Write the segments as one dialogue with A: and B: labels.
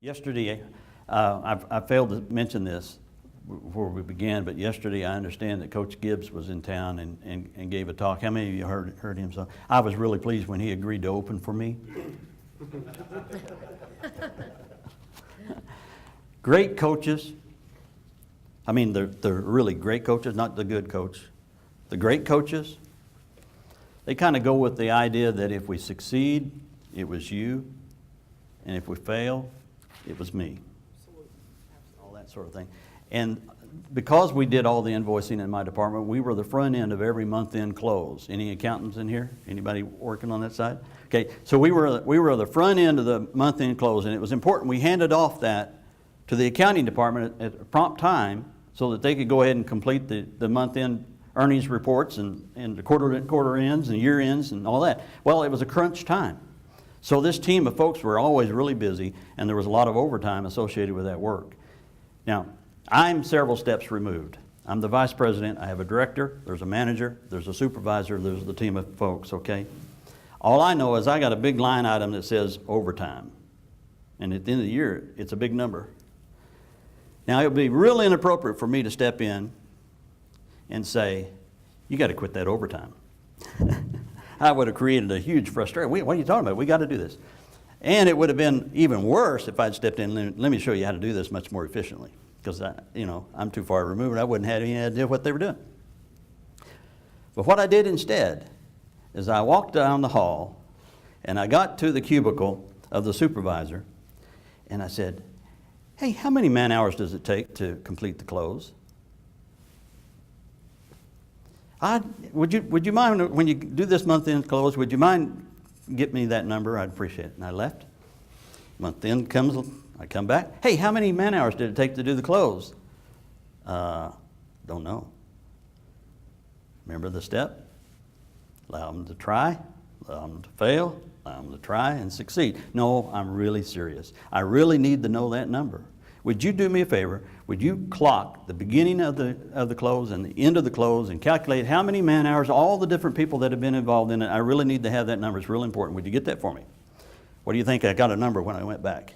A: Yesterday, I failed to mention this before we began, but yesterday I understand that Coach Gibbs was in town and gave a talk. How many of you heard him? So I was really pleased when he agreed to open for me. Great coaches. I mean, they're really great coaches, not the good coach. The great coaches, they kind of go with the idea that if we succeed, it was you, and if we fail, it was me. Absolutely. All that sort of thing. And because we did all the invoicing in my department, we were the front end of every month-end close. Any accountants in here? Anybody working on that side? Okay, so we were the front end of the month-end close, and it was important we handed off that to the accounting department at a prompt time so that they could go ahead and complete the month-end earnings reports and the quarter ends and year ends and all that. Well, it was a crunch time. So this team of folks were always really busy, and there was a lot of overtime associated with that work. Now, I'm several steps removed. I'm the vice president. I have a director, there's a manager, there's a supervisor, there's the team of folks, okay? All I know is I got a big line item that says overtime. And at the end of the year, it's a big number. Now, it would be really inappropriate for me to step in and say, you got to quit that overtime. I would have created a huge frustration. What are you talking about? We got to do this. And it would have been even worse if I'd stepped in. Let me show you how to do this much more efficiently. Because I'm too far removed. I wouldn't have any idea what they were doing. But what I did instead is I walked down the hall and I got to the cubicle of the supervisor and I said, hey, how many man hours does it take to complete the close? Would you mind, when you do this month-end close, would you mind get me that number? I'd appreciate it. And I left. Month-end comes, I come back. Hey, how many man hours did it take to do the close? Don't know. Remember the step? Allow them to try, allow them to fail, allow them to try and succeed. No, I'm really serious. I really need to know that number. Would you do me a favor? Would you clock the beginning of the close and the end of the close and calculate how many man hours, all the different people that have been involved in it? I really need to have that number. It's real important. Would you get that for me? What do you think? I got a number when I went back.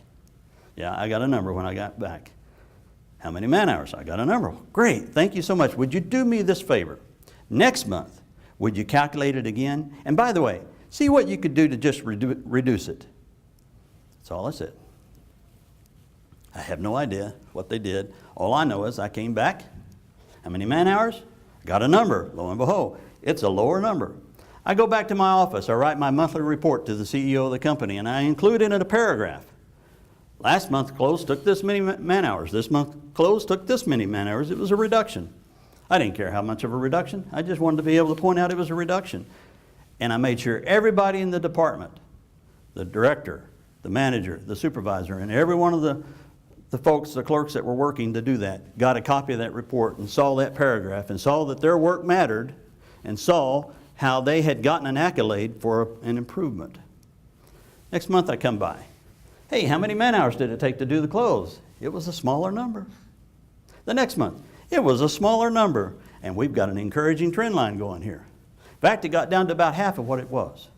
A: Yeah, I got a number when I got back. How many man hours? I got a number. Great. Thank you so much. Would you do me this favor? Next month, would you calculate it again? And by the way, see what you could do to just reduce it. That's all I said. I have no idea what they did. All I know is I came back. How many man hours? Got a number. Lo and behold, it's a lower number. I go back to my office. I write my monthly report to the CEO of the company, and I include in it a paragraph. Last month close took this many man hours. This month close took this many man hours. It was a reduction. I didn't care how much of a reduction. I just wanted to be able to point out it was a reduction. And I made sure everybody in the department, the director, the manager, the supervisor, and every one of the folks, the clerks that were working to do that, got a copy of that report and saw that paragraph and saw that their work mattered and saw how they had gotten an accolade for an improvement. Next month I come by. Hey, how many man hours did it take to do the close? It was a smaller number. The next month, it was a smaller number. And we've got an encouraging trend line going here. In fact, it got down to about half of what it was.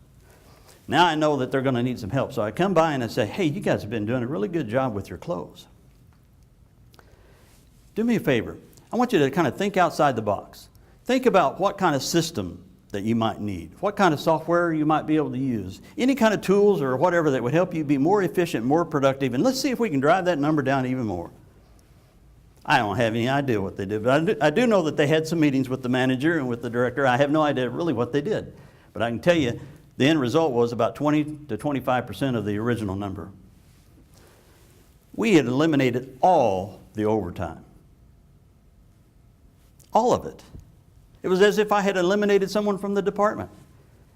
A: Now I know that they're going to need some help. So I come by and I say, hey, you guys have been doing a really good job with your close. Do me a favor. I want you to kind of think outside the box. Think about what kind of system that you might need, what kind of software you might be able to use, any kind of tools or whatever that would help you be more efficient, more productive, and let's see if we can drive that number down even more. I don't have any idea what they did, but I do know that they had some meetings with the manager and with the director. I have no idea really what they did, but I can tell you the end result was about 20 to 25% of the original number. We had eliminated all the overtime. All of it. It was as if I had eliminated someone from the department.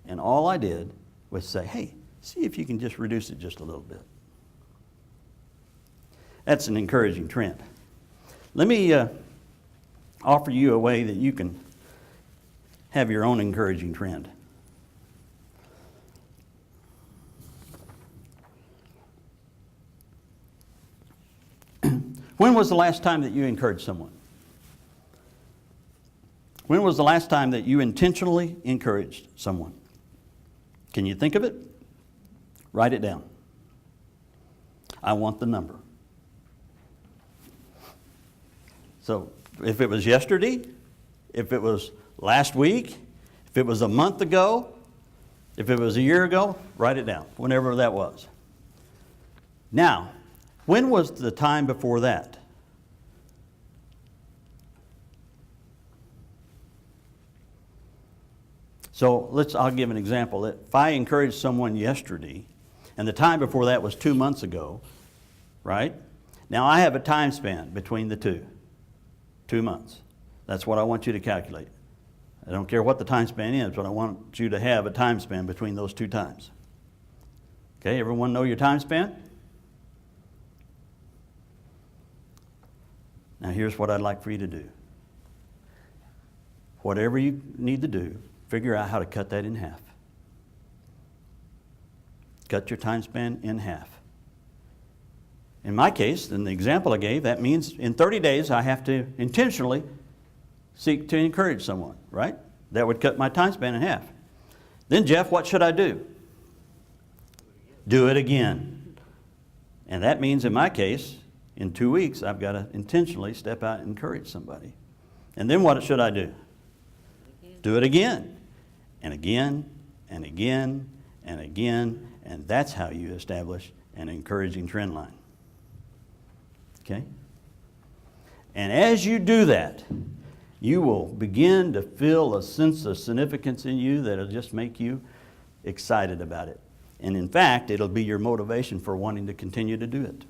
A: And all I did was say, hey, see if you can just reduce it just a little bit. That's an encouraging trend. Let me offer you a way that you can have your own encouraging trend. When was the last time that you encouraged someone? When was the last time that you intentionally encouraged someone? Can you think of it? Write it down. I want the number. So if it was yesterday, if it was last week, if it was a month ago, if it was a year ago, write it down, whenever that was. Now, when was the time before that? So I'll give an example. If I encouraged someone yesterday, and the time before that was 2 months ago, right? Now I have a time span between the two. 2 months. That's what I want you to calculate. I don't care what the time span is, but I want you to have a time span between those two times. Okay, everyone know your time span? Now here's what I'd like for you to do. Whatever you need to do, figure out how to cut that in half. Cut your time span in half. In my case, in the example I gave, that means in 30 days I have to intentionally seek to encourage someone, right? That would cut my time span in half. Then, Jeff, what should I do? Do it again. And that means in my case, in 2 weeks, I've got to intentionally step out and encourage somebody. And then what should I do? Do it again. And again, and again, and again. And that's how you establish an encouraging trend line. Okay? And as you do that, you will begin to feel a sense of significance in you that'll just make you excited about it. And in fact, it'll be your motivation for wanting to continue to do it.